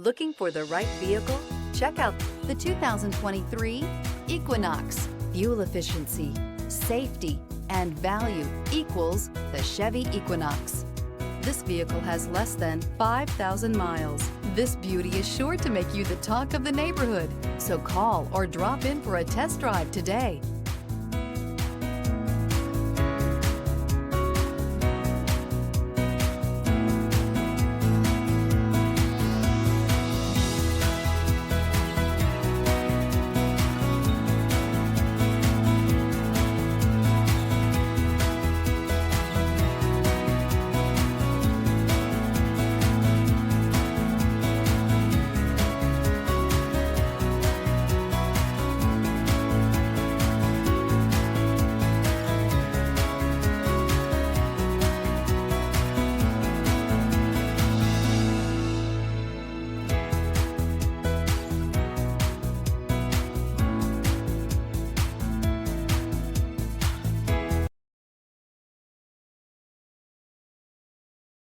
Looking for the right vehicle? Check out the 2023 Equinox. Fuel efficiency, safety, and value equals the Chevy Equinox. This vehicle has less than 5,000 miles. This beauty is sure to make you the talk of the neighborhood. So call or drop in for a test drive today.